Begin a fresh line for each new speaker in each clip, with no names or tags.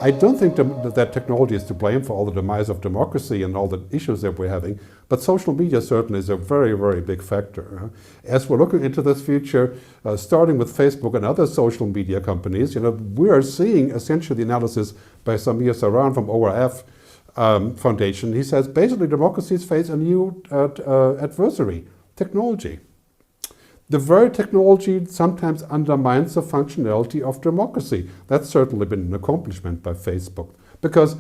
I don't think that technology is to blame for all the demise of democracy and all the issues that we're having, but social media certainly is a very, very big factor. As we're looking into this future, starting with Facebook and other social media companies, we are seeing essentially the analysis by Samir Saran from ORF Foundation. He says basically democracies face a new adversary, technology. The very technology sometimes undermines the functionality of democracy. That's certainly been an accomplishment by Facebook, because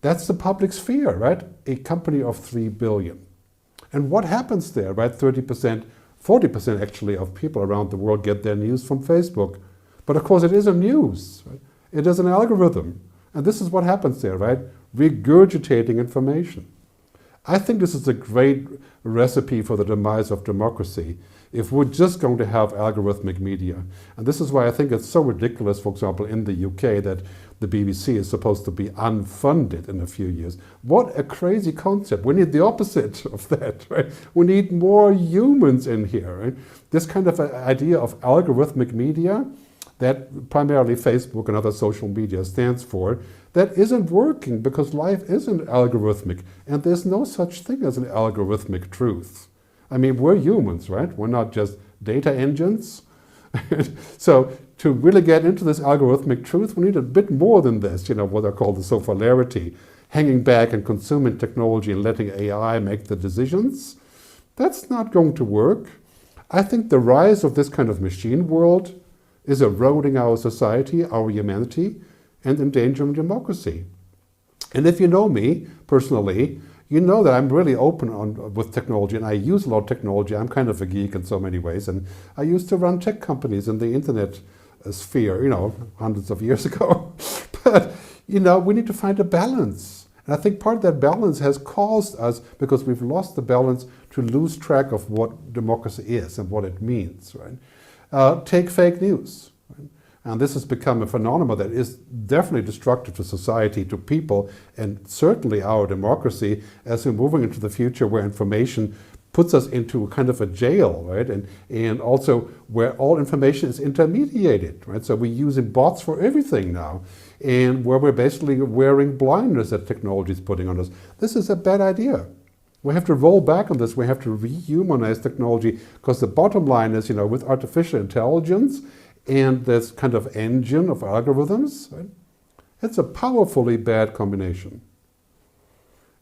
that's the public sphere, right? A company of 3 billion. And what happens there, right? 30%, 40% actually of people around the world get their news from Facebook. But of course it isn't news, right? It is an algorithm. And this is what happens there, right? Regurgitating information. I think this is a great recipe for the demise of democracy if we're just going to have algorithmic media. And this is why I think it's so ridiculous, for example, in the UK that the BBC is supposed to be unfunded in a few years. What a crazy concept. We need the opposite of that, right? We need more humans in here, right? This kind of idea of algorithmic media that primarily Facebook and other social media stands for, that isn't working because life isn't algorithmic, and there's no such thing as an algorithmic truth. I mean, we're humans, right? We're not just data engines. So to really get into this algorithmic truth, we need a bit more than this, what I call the sofalarity, hanging back and consuming technology and letting AI make the decisions. That's not going to work. I think the rise of this kind of machine world is eroding our society, our humanity, and endangering democracy. And if you know me personally, you know that I'm really open with technology, and I use a lot of technology. I'm kind of a geek in so many ways, and I used to run tech companies in the internet sphere, hundreds of years ago. But, we need to find a balance. And I think part of that balance has caused us, because we've lost the balance, to lose track of what democracy is and what it means, right? Take fake news. Right? And this has become a phenomenon that is definitely destructive to society, to people, and certainly our democracy as we're moving into the future where information puts us into kind of a jail, right? And also where all information is intermediated, right? So we're using bots for everything now, and where we're basically wearing blindness that technology is putting on us. This is a bad idea. We have to roll back on this. We have to rehumanize technology, because the bottom line is, with artificial intelligence and this kind of engine of algorithms, right? It's a powerfully bad combination.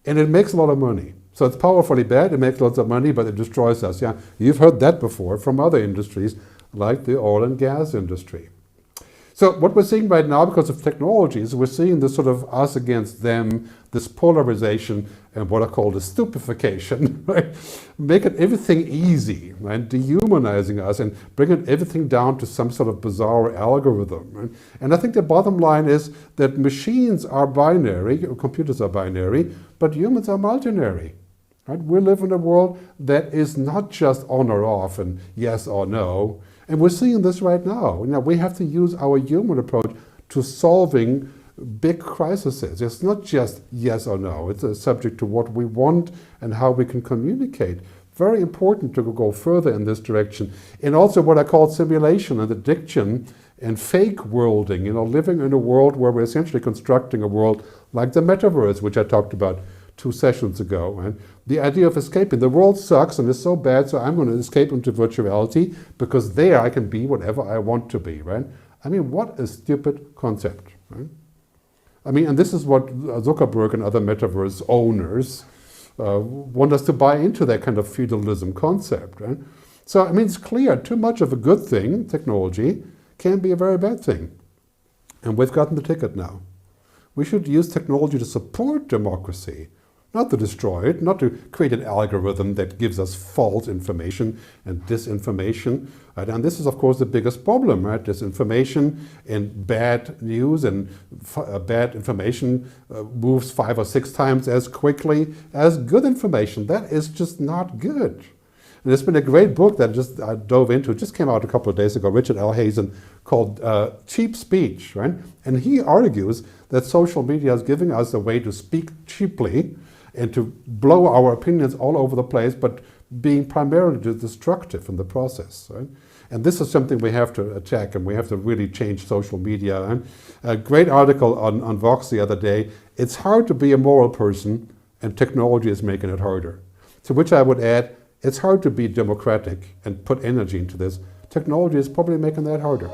And it makes a lot of money. So it's powerfully bad, it makes lots of money, but it destroys us. Yeah, you've heard that before from other industries, like the oil and gas industry. So what we're seeing right now, because of technologies, we're seeing this sort of us against them, this polarization, and what I call the stupefaction, right? Making everything easy, right? Dehumanizing us and bringing everything down to some sort of bizarre algorithm. Right? And I think the bottom line is that machines are binary, computers are binary, but humans are multinary. Right? We live in a world that is not just on or off and yes or no. And we're seeing this right now. We have to use our human approach to solving big crises. It's not just yes or no. It's a subject to what we want and how we can communicate. Very important to go further in this direction. And also what I call simulation and addiction and fake worlding. Living in a world where we're essentially constructing a world like the metaverse, which I talked about 2 sessions ago. And the idea of escaping. The world sucks and is so bad, so I'm going to escape into virtuality, because there I can be whatever I want to be, right? I mean, what a stupid concept, right? I mean, and this is what Zuckerberg and other metaverse owners want us to buy into, that kind of feudalism concept, right? So, I mean, it's clear, too much of a good thing, technology, can be a very bad thing. And we've gotten the ticket now. We should use technology to support democracy, not to destroy it, not to create an algorithm that gives us false information and disinformation. Right? And this is, of course, the biggest problem, right? Disinformation and bad news and bad information moves 5 or 6 times as quickly as good information. That is just not good. And there's been a great book that I dove into, it just came out a couple of days ago, Richard L. Hazen, called Cheap Speech, right? And he argues that social media is giving us a way to speak cheaply and to blow our opinions all over the place, but being primarily destructive in the process. Right? And this is something we have to attack, and we have to really change social media. And a great article on Vox the other day, it's hard to be a moral person, and technology is making it harder. To which I would add, it's hard to be democratic and put energy into this. Technology is probably making that harder.